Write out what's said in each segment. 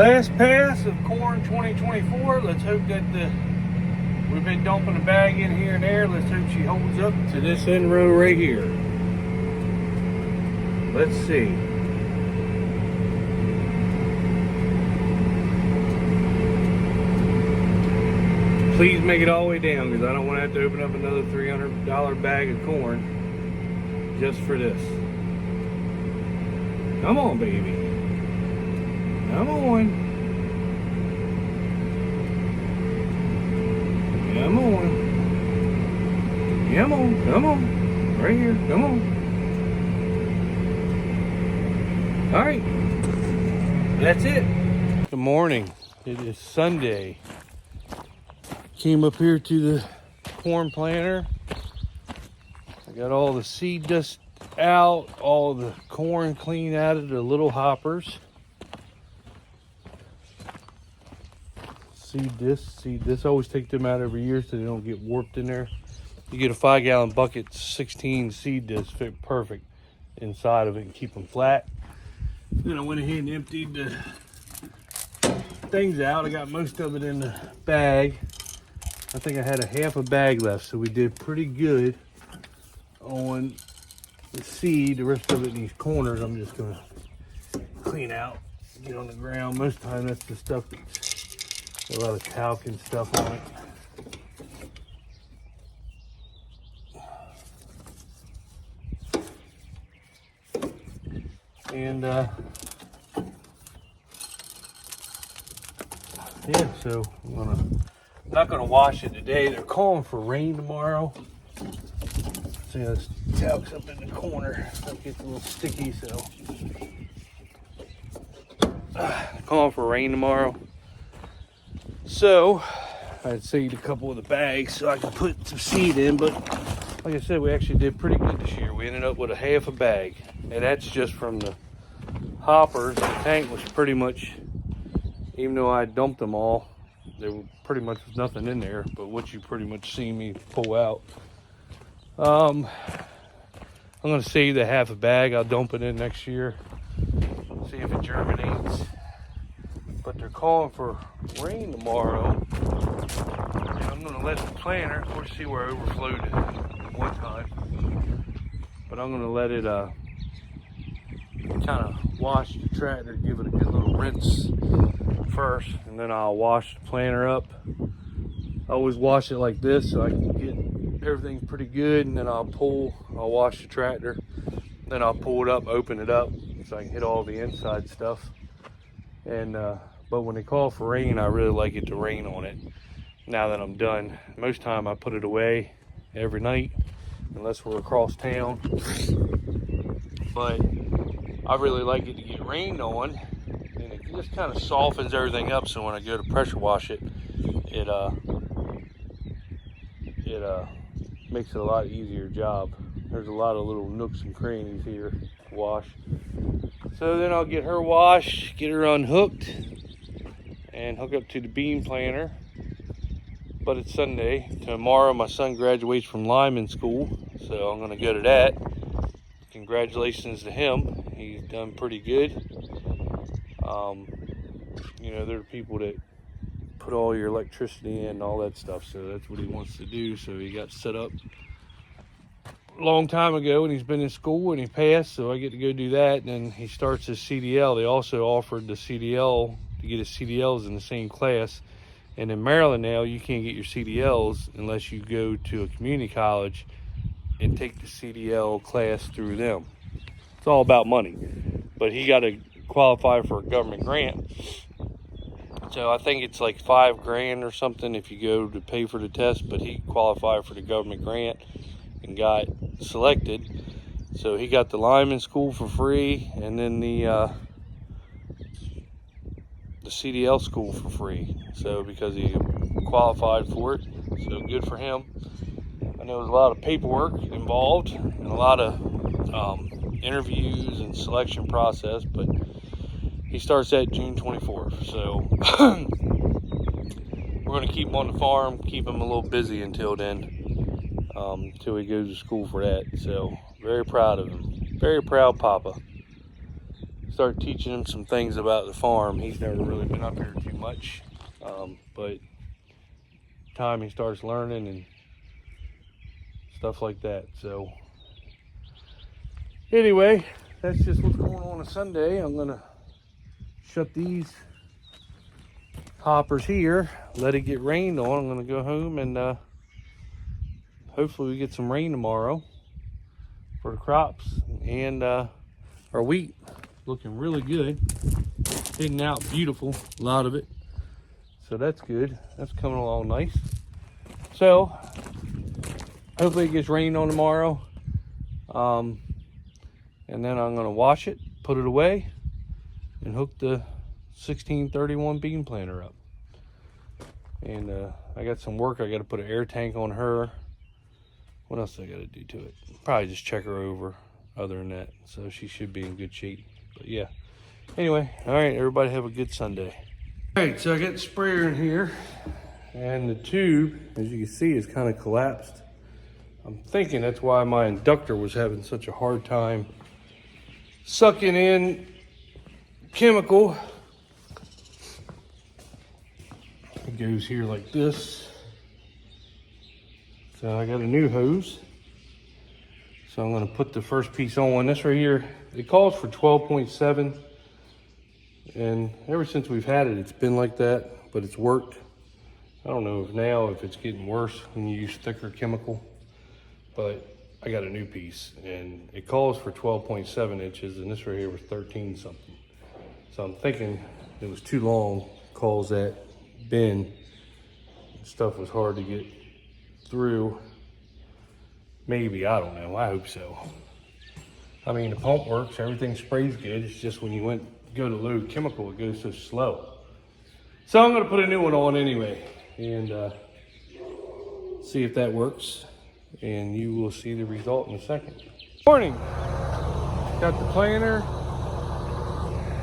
Last pass of corn 2024. Let's hope that we've been dumping a bag in here and there. Let's hope she holds up to this end row right here. Let's see. Please make it all the way down, because I don't want to have to open up another $300 bag of corn just for this. Come on, baby. Come on. Come on. Come on. Come on. Right here. Come on. All right. That's it. Good morning. It is Sunday. Came up here to the corn planter. I got all the seed dust out, all the corn clean out of the little hoppers. Seed this. I always take them out every year so they don't get warped in there. You get a 5-gallon bucket, 16 seed discs fit perfect inside of it and keep them flat. Then I went ahead and emptied the things out. I got most of it in the bag. I think I had a half a bag left, so we did pretty good on the seed. The rest of it in these corners, I'm just gonna clean out, get on the ground. Most of the time, that's the stuff that's a lot of talc and stuff on it. And yeah, so I'm not gonna wash it today. They're calling for rain tomorrow. See, this talc's up in the corner. It gets a little sticky, so calling for rain tomorrow. So I'd seed a couple of the bags so I could put some seed in, but like I said, we actually did pretty good this year. We ended up with a half a bag, and that's just from the hoppers. The tank was pretty much, even though I dumped them all, there pretty much was nothing in there but what you pretty much see me pull out. I'm gonna save the half a bag. I'll dump it in next year, see if it germinates. But they're calling for rain tomorrow. And I'm gonna let the planter, of course, see where I overflowed it one time. But I'm gonna let it kind of wash the tractor, give it a good little rinse first, and then I'll wash the planter up. I always wash it like this so I can get everything pretty good, and then I'll wash the tractor, then I'll pull it up, open it up so I can hit all the inside stuff. And but when they call for rain, I really like it to rain on it. Now that I'm done, most time I put it away every night unless we're across town. But I really like it to get rained on, and it just kind of softens everything up, so when I go to pressure wash it, it makes it a lot easier job. There's a lot of little nooks and crannies here to wash. So then I'll get her washed, get her unhooked, and hook up to the bean planter. But it's Sunday. Tomorrow my son graduates from lineman school, so I'm gonna go to that. Congratulations to him. He's done pretty good. You know, there are people that put all your electricity in and all that stuff, so that's what he wants to do. So he got set up a long time ago, and he's been in school and he passed, so I get to go do that. And then he starts his CDL. They also offered the CDL to get his CDLs in the same class. And in Maryland now, you can't get your CDLs unless you go to a community college and take the CDL class through them. It's all about money. But he got to qualify for a government grant. So I think it's like $5,000 or something if you go to pay for the test, but he qualified for the government grant and got selected. So he got the lineman school for free, and then the CDL school for free. So because he qualified for it, so good for him. I know there's a lot of paperwork involved and a lot of interviews and selection process, but he starts at June 24th. So we're going to keep him on the farm, keep him a little busy until then, until he goes to school for that. So very proud of him. Very proud papa. start teaching him some things about the farm. He's never really been up here too much, but time he starts learning and stuff like that. So anyway, that's just what's going on Sunday. I'm gonna shut these hoppers here, let it get rained on. I'm gonna go home and hopefully we get some rain tomorrow for the crops. And our wheat looking really good, hitting out beautiful, a lot of it, so that's good. That's coming along nice. So hopefully it gets rained on tomorrow, and then I'm going to wash it, put it away, and hook the 1631 bean planter up. And I got some work. I got to put an air tank on her. What else do I got to do to it? Probably just check her over. Other than that, so she should be in good shape. But yeah, anyway, all right, everybody have a good Sunday. All right, so I got the sprayer in here, and the tube, as you can see, is kind of collapsed. I'm thinking that's why my inductor was having such a hard time sucking in chemical. It goes here like this. So I got a new hose. So I'm going to put the first piece on. This right here, it calls for 12.7. And ever since we've had it, it's been like that, but it's worked. I don't know if it's getting worse when you use thicker chemical, but I got a new piece and it calls for 12.7 inches, and this right here was 13 something. So I'm thinking it was too long, calls that bin. Stuff was hard to get through. Maybe, I don't know, I hope so. I mean, the pump works, everything sprays good. It's just when you go to load chemical, it goes so slow. So I'm gonna put a new one on anyway, and see if that works. And you will see the result in a second. Morning, got the planter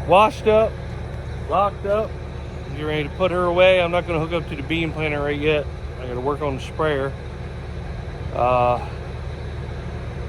washed up, locked up. Get ready to put her away. I'm not gonna hook up to the bean planter right yet. I gotta work on the sprayer.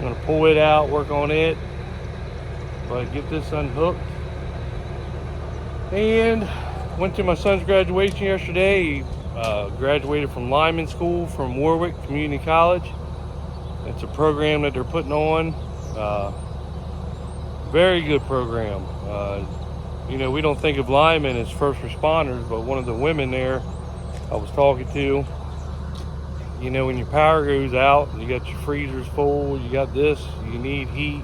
I'm gonna pull it out, work on it, but get this unhooked. And went to my son's graduation yesterday. He graduated from lineman school from Warwick Community College. It's a program that they're putting on. Very good program. You know, we don't think of linemen as first responders, but one of the women there I was talking to, you know, when your power goes out, you got your freezers full, you got this, you need heat,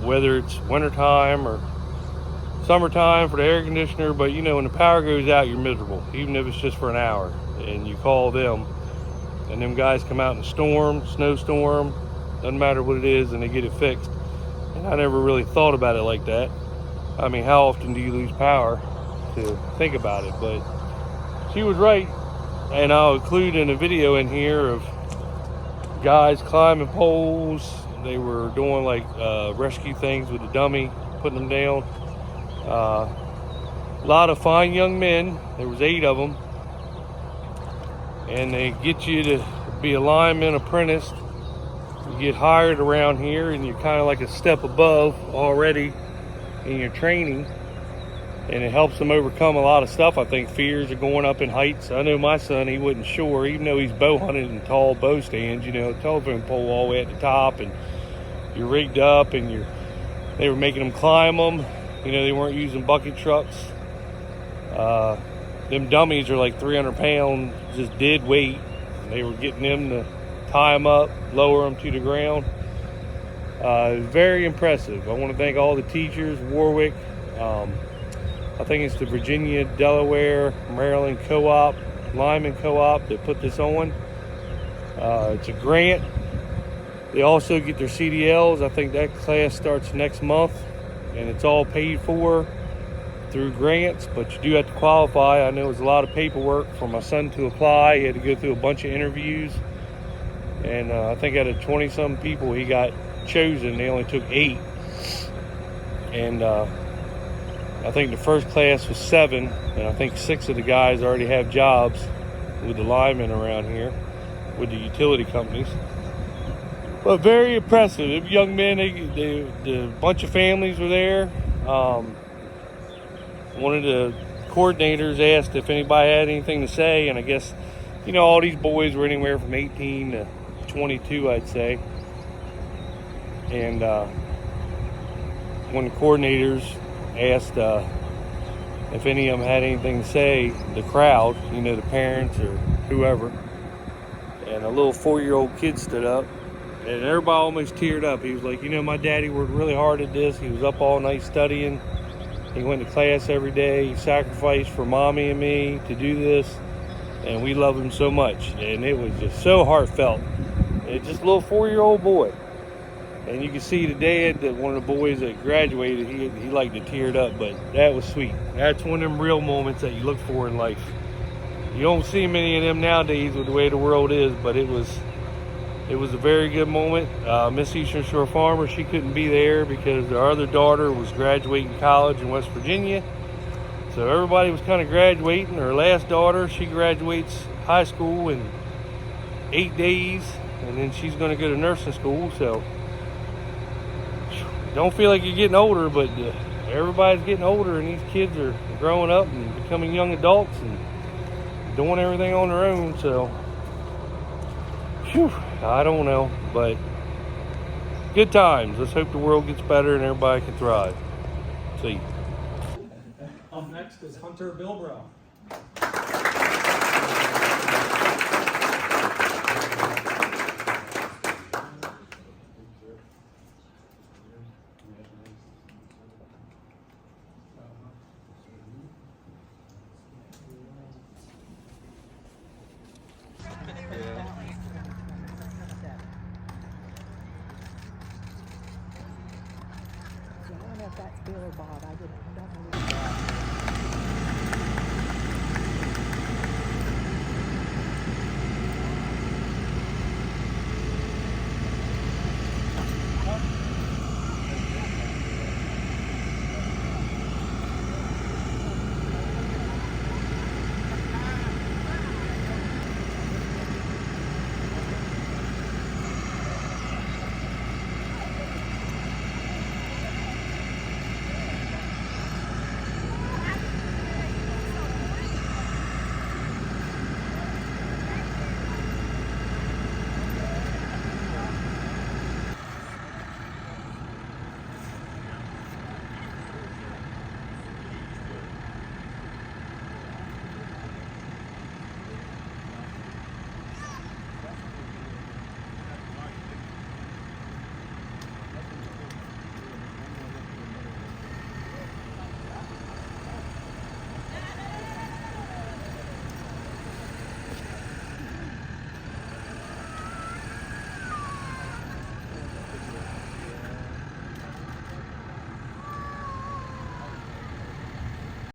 whether it's wintertime or summertime for the air conditioner, but you know, when the power goes out, you're miserable, even if it's just for an hour. And you call them, and them guys come out in a storm, snowstorm, doesn't matter what it is, and they get it fixed. And I never really thought about it like that. I mean, how often do you lose power to think about it? But she was right. And I'll include in a video in here of guys climbing poles. They were doing like rescue things with the dummy, putting them down. A lot of fine young men. There was 8 of them. And they get you to be a lineman apprentice. You get hired around here and you're kind of like a step above already in your training. And it helps them overcome a lot of stuff. I think fears of going up in heights. I know my son, he wasn't sure, even though he's bow hunted in tall bow stands, you know, telephone pole all the way at the top, and you're rigged up, and they were making them climb them. You know, they weren't using bucket trucks. Them dummies are like 300 pounds, just dead weight. They were getting them to tie them up, lower them to the ground. Very impressive. I want to thank all the teachers, Warwick, I think it's the Virginia, Delaware, Maryland Co-op, Lineman Co-op that put this on. It's a grant. They also get their CDLs. I think that class starts next month, and it's all paid for through grants, but you do have to qualify. I know it was a lot of paperwork for my son to apply. He had to go through a bunch of interviews, and I think out of 20-some people he got chosen. They only took 8, and I think the first class was 7, and I think 6 of the guys already have jobs with the linemen around here, with the utility companies. But very impressive. The young men, the bunch of families were there. One of the coordinators asked if anybody had anything to say, and I guess, all these boys were anywhere from 18 to 22, I'd say. And when the coordinators asked if any of them had anything to say, the crowd, the parents or whoever, and a little 4-year-old kid stood up, and everybody almost teared up. He was like, my daddy worked really hard at this. He was up all night studying. He went to class every day. He sacrificed for mommy and me to do this, and we love him so much. And it was just so heartfelt. It's just a little 4-year-old boy. And you can see the dad, that one of the boys that graduated, he like to teared up, but that was sweet. That's one of them real moments that you look for in life. You don't see many of them nowadays with the way the world is, but it was a very good moment. Miss Eastern Shore Farmer, she couldn't be there because our other daughter was graduating college in West Virginia. So everybody was kind of graduating. Her last daughter, she graduates high school in 8 days, and then she's going to go to nursing school. So don't feel like you're getting older, but everybody's getting older, and these kids are growing up and becoming young adults and doing everything on their own. So I don't know, but good times. Let's hope the world gets better and everybody can thrive. See. Up next is Hunter Bilbrow. I don't know if that's Bill or Bob. I didn't.